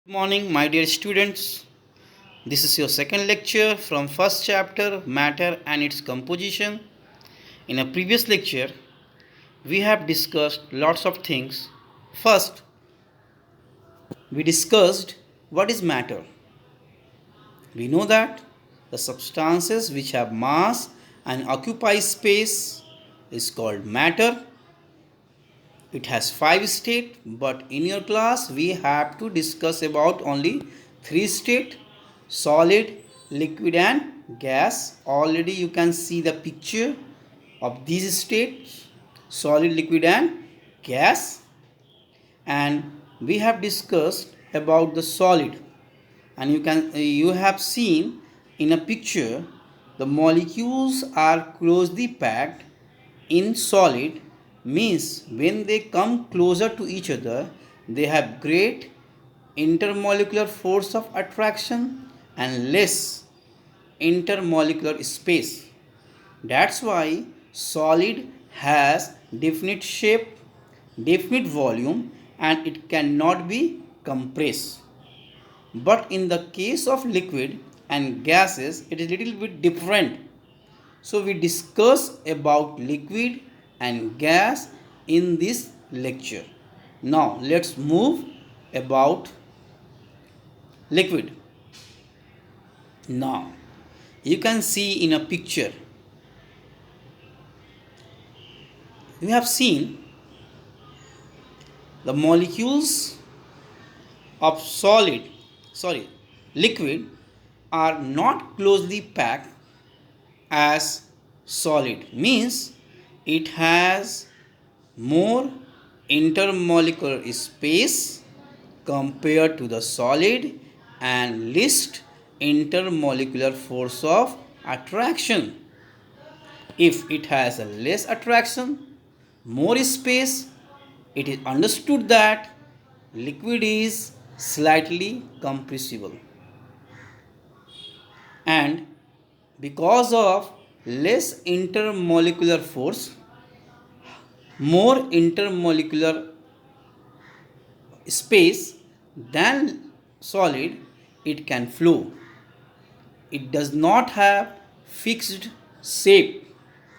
Good morning, my dear students. This is your second lecture from first chapter, Matter and its Composition. In a previous lecture, we have discussed lots of things. First, we discussed what is matter. We know that the substances which have mass and occupy space is called matter. It has 5 states, but in your class we have to discuss about only 3 states: solid, liquid and gas. Already you can see the picture of these states: solid, liquid and gas. And we have discussed about the solid, and you have seen in a picture the molecules are closely packed in solid, means when they come closer to each other they have great intermolecular force of attraction and less intermolecular space. That's why solid has definite shape, definite volume, and it cannot be compressed. But in the case of liquid and gases, it is little bit different. So we discuss about liquid and gas in this lecture. Now let's move about liquid. Now you can see in a picture, we have seen the molecules of liquid are not closely packed as solid, means it has more intermolecular space compared to the solid and least intermolecular force of attraction. If it has a less attraction, more space, it is understood that liquid is slightly compressible. And because of less intermolecular force, more intermolecular space than solid, it can flow. It does not have fixed shape.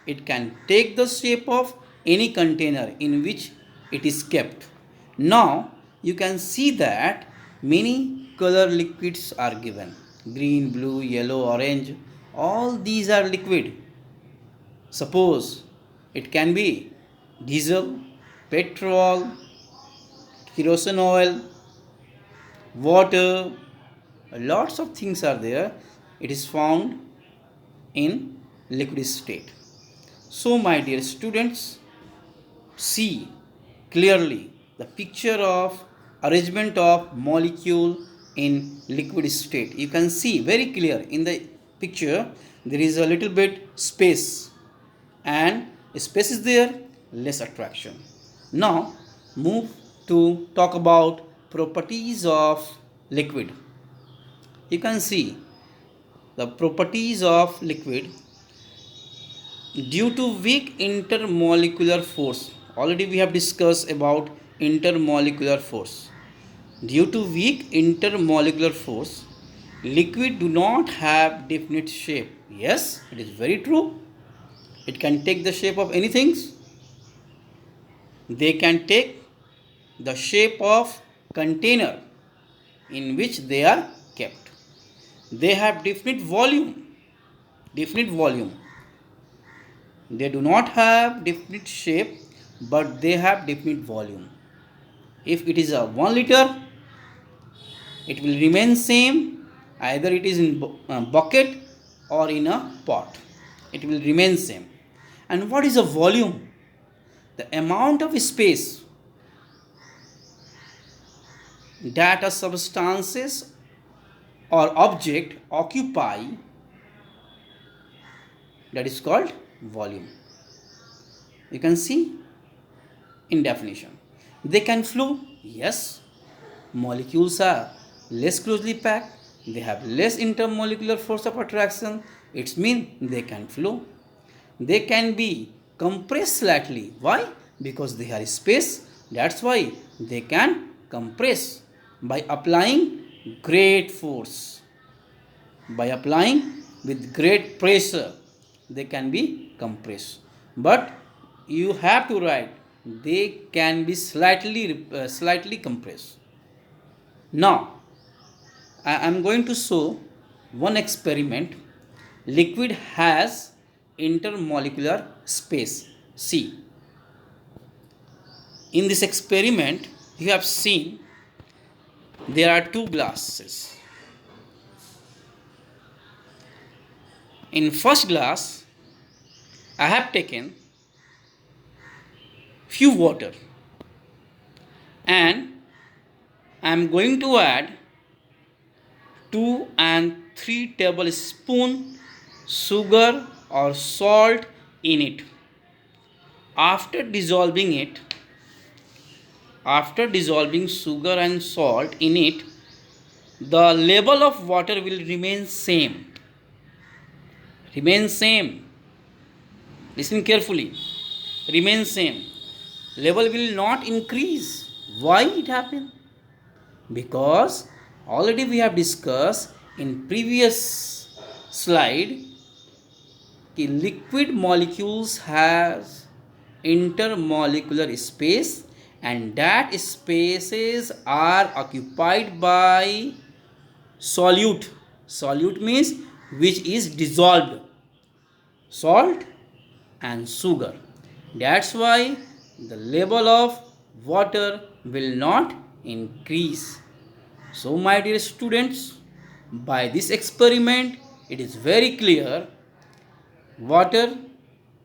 It can take the shape of any container in which it is kept. Now you can see that many color liquids are given: green, blue, yellow, orange. All these are liquid. Suppose it can be diesel, petrol, kerosene oil, water, lots of things are there. It is found in liquid state. So my dear students, see clearly the picture of arrangement of molecule in liquid state. You can see very clear in the picture there is a little bit space, and space is there, less attraction. Now move to talk about properties of liquid. You can see the properties of liquid. Due to weak intermolecular force, already we have discussed about intermolecular force. Due to weak intermolecular force, liquid do not have definite shape. Yes, it is very true. It can take the shape of anything. They can take the shape of container in which they are kept. They have definite volume. Definite volume. They do not have definite shape, but they have definite volume. If it is a 1 liter, it will remain same, either it is in bucket or in a pot. It will remain same. And what is a volume? The amount of space that a substances or object occupy, that is called volume. You can see in definition. They can flow. Yes, molecules are less closely packed. They have less intermolecular force of attraction. It means they can flow. They can be compressed slightly. Why? Because they have space. That's why they can compress. By applying great force. By applying with great pressure, they can be compressed. But you have to write they can be slightly compressed. Now, I am going to show one experiment. Liquid has intermolecular space. See, in this experiment, you have seen there are two glasses. In first glass, I have taken few water and I am going to add 2 and 3 tablespoon sugar or salt in it. After dissolving sugar and salt in it, the level of water will remain same. Listen carefully. Remain same. Level will not increase. Why it happened? Because already we have discussed in previous slide liquid molecules has intermolecular space, and that spaces are occupied by solute. Solute means which is dissolved, salt and sugar. That's why the level of water will not increase. So my dear students, by this experiment it is very clear water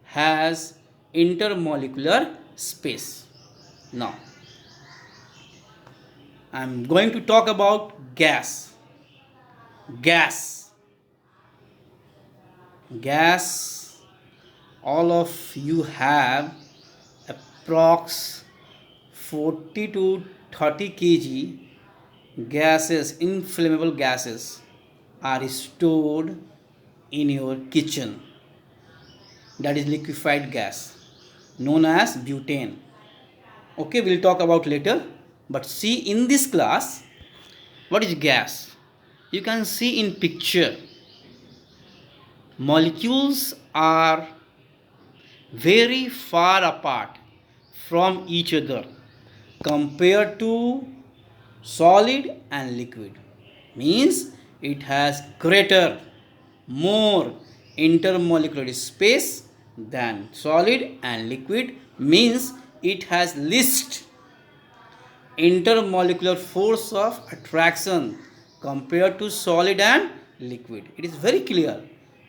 has intermolecular space. Now I am going to talk about gas. Gas, all of you have approx 40 to 30 kg gases, inflammable gases are stored in your kitchen. That is liquefied gas known as butane. Okay, we'll talk about later. But see, in this class, what is gas? You can see in picture molecules are very far apart from each other compared to solid and liquid. Means it has greater, more intermolecular space than solid, and liquid means it has least intermolecular force of attraction compared to solid and liquid. It is very clear.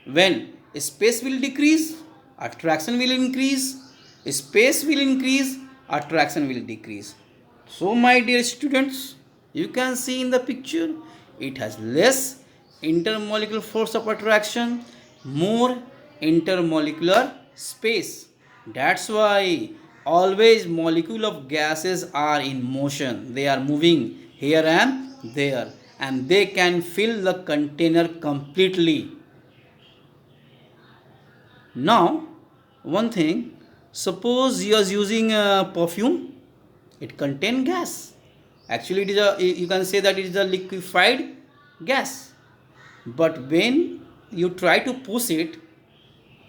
When space will decrease, attraction will increase. Space will increase, attraction will decrease. So my dear students, you can see in the picture it has less intermolecular force of attraction, more intermolecular space. That's why always molecule of gases are in motion. They are moving here and there, and they can fill the container completely. Now one thing, suppose you are using a perfume, it contains gas. Actually it is you can say that it is a liquefied gas, but when you try to push it,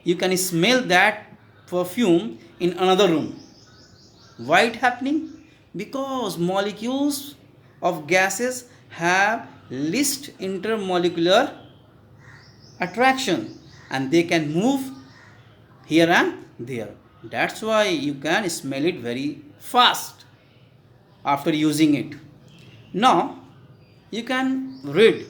you can smell that perfume in another room. Why it happening? Because molecules of gases have least intermolecular attraction and they can move here and there. That's why you can smell it very fast after using it. Now you can read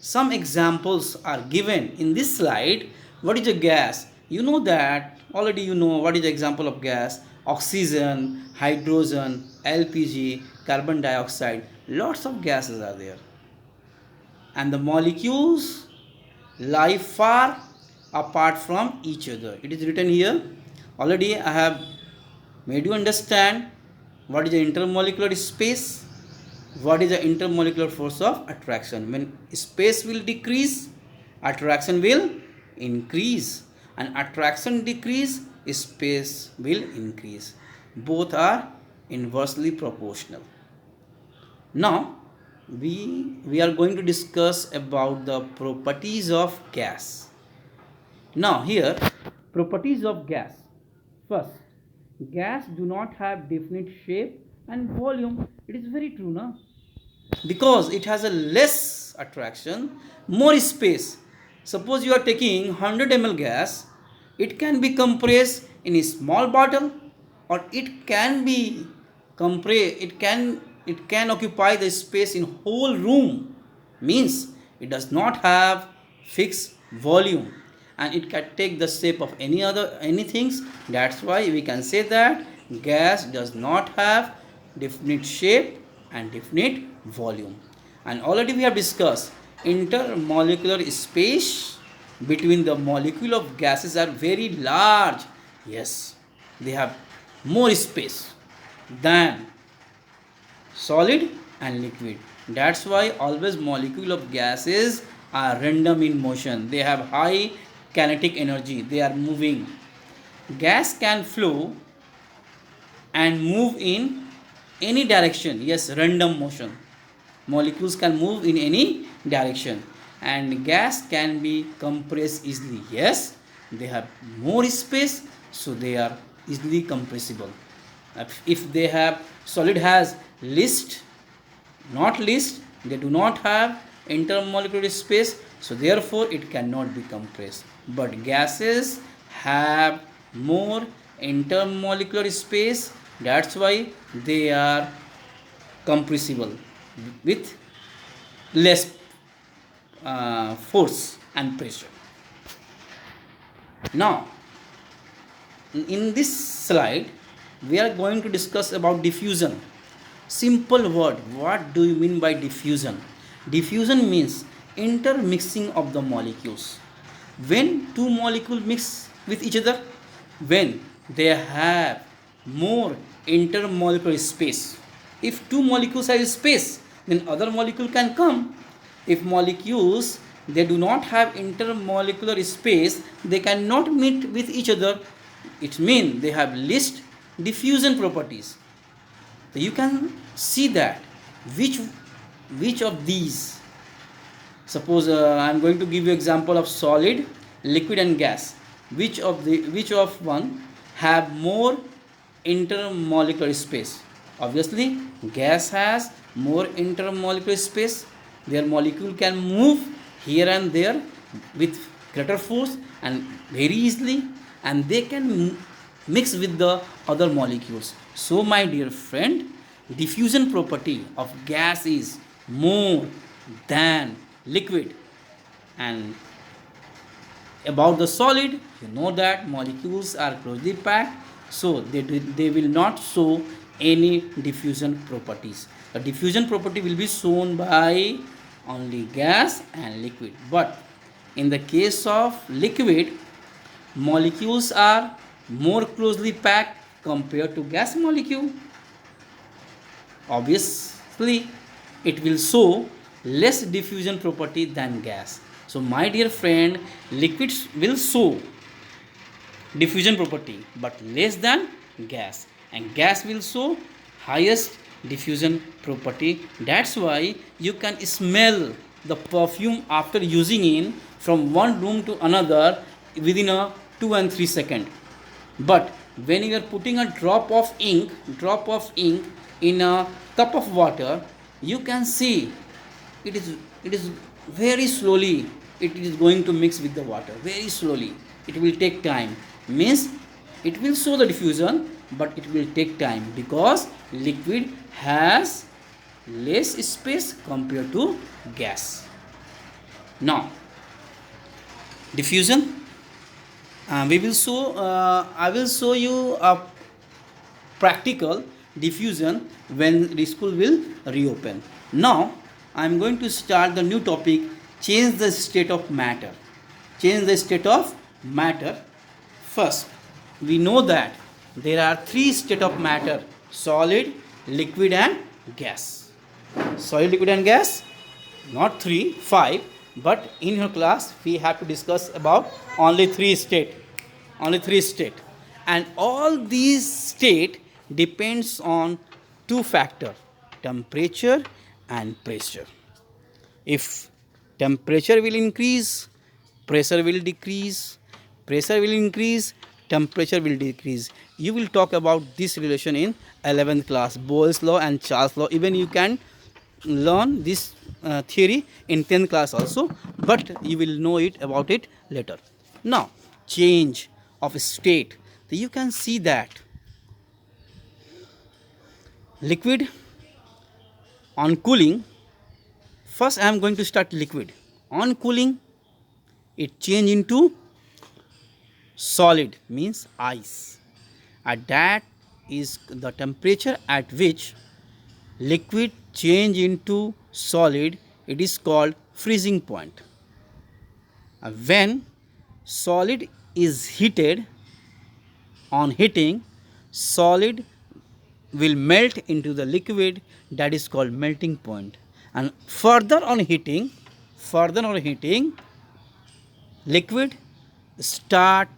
some examples are given in this slide. What is a gas? You know that already. You know what is the example of gas: oxygen, hydrogen, LPG, carbon dioxide. Lots of gases are there, and the molecules lie far apart from each other. It is written here. Already I have made you understand what is the intermolecular space, what is the intermolecular force of attraction. When space will decrease, attraction will increase, and attraction decrease, space will increase. Both are inversely proportional. Now we are going to discuss about the properties of gas. Now here, properties of gas. First, gas do not have definite shape and volume. It is very true, no? Because it has a less attraction, more space. Suppose you are taking 100 ml gas, it can be compressed in a small bottle, or it can be compressed, it can occupy the space in whole room. Means it does not have fixed volume, and it can take the shape of any things. That's why we can say that gas does not have definite shape and definite volume. And already we have discussed intermolecular space between the molecule of gases are very large. Yes, they have more space than solid and liquid. That's why always molecule of gases are random in motion. They have high kinetic energy. They are moving. Gas can flow and move in any direction. Yes, random motion. Molecules can move in any direction, and gas can be compressed easily. Yes, they have more space, so they are easily compressible. If they have solid has least, not least, they do not have intermolecular space, so therefore it cannot be compressed. But gases have more intermolecular space, that's why they are compressible with less force and pressure. Now, in this slide, we are going to discuss about diffusion. Simple word, what do you mean by diffusion? Diffusion means intermixing of the molecules. When two molecules mix with each other, when they have more intermolecular space. If two molecules have space, then other molecule can come. If molecules they do not have intermolecular space, they cannot meet with each other. It means they have least diffusion properties. So you can see that which of these. Suppose I am going to give you example of solid, liquid, and gas. Which of one have more intermolecular space? Obviously, gas has more intermolecular space. Their molecule can move here and there with greater force and very easily, and they can mix with the other molecules. So my dear friend, diffusion property of gas is more than liquid. And about the solid, you know that molecules are closely packed, so they will not show any diffusion properties. The diffusion property will be shown by only gas and liquid. But in the case of liquid, molecules are more closely packed compared to gas molecule. Obviously, it will show less diffusion property than gas. So my dear friend, liquids will show diffusion property but less than gas, and gas will show highest diffusion property. That's why you can smell the perfume after using it from one room to another within a 2 and 3 seconds. But when you are putting a drop of ink in a cup of water, you can see it is very slowly, it is going to mix with the water very slowly. It will take time. Means it will show the diffusion, but it will take time because liquid has less space compared to gas. Now, diffusion. I will show you a practical diffusion when the school will reopen. Now, I am going to start the new topic, change the state of matter. Change the state of matter. First, we know that there are three states of matter: solid, liquid, and gas. Solid, liquid, and gas. Not 3, 5, but in your class we have to discuss about only 3 state. Only 3 state. And all these state depends on two factors: temperature and pressure. If temperature will increase, pressure will decrease. Pressure will increase, temperature will decrease. You will talk about this relation in 11th class, Boyle's law and Charles law. Even you can learn this theory in 10th class also, but you will know it about it later. Now, change of state. So you can see that liquid on cooling. First, I am going to start liquid. On cooling, it change into solid, means ice. At that is the temperature at which liquid change into solid. It is called freezing point. When solid is heated, on heating, solid will melt into the liquid, that is called melting point. And further on heating, liquid start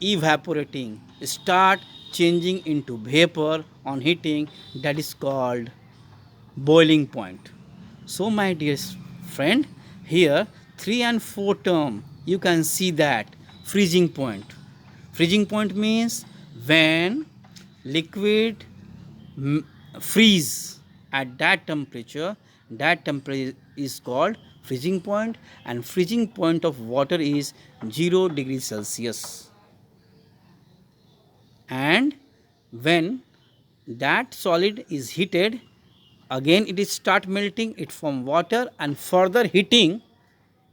evaporating, start changing into vapor on heating, that is called boiling point. So my dear friend, here 3 and 4 term you can see that freezing point. Freezing point means when liquid freeze at that temperature is called freezing point, and freezing point of water is 0 degrees Celsius. And when that solid is heated, again it is start melting, it form water, and further heating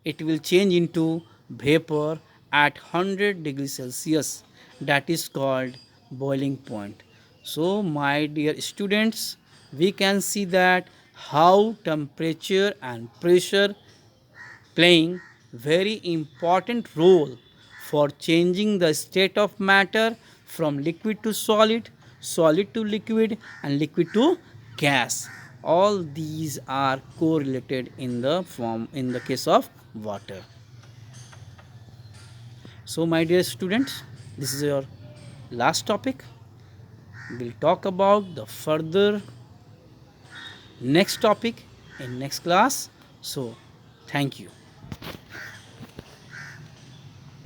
it will change into vapor at 100 degrees Celsius, that is called boiling point. So my dear students, we can see that how temperature and pressure playing very important role for changing the state of matter from liquid to solid, solid to liquid, and liquid to gas. All these are correlated in the case of water. So my dear students, this is your last topic. We'll talk about the further next topic in next class. So thank you.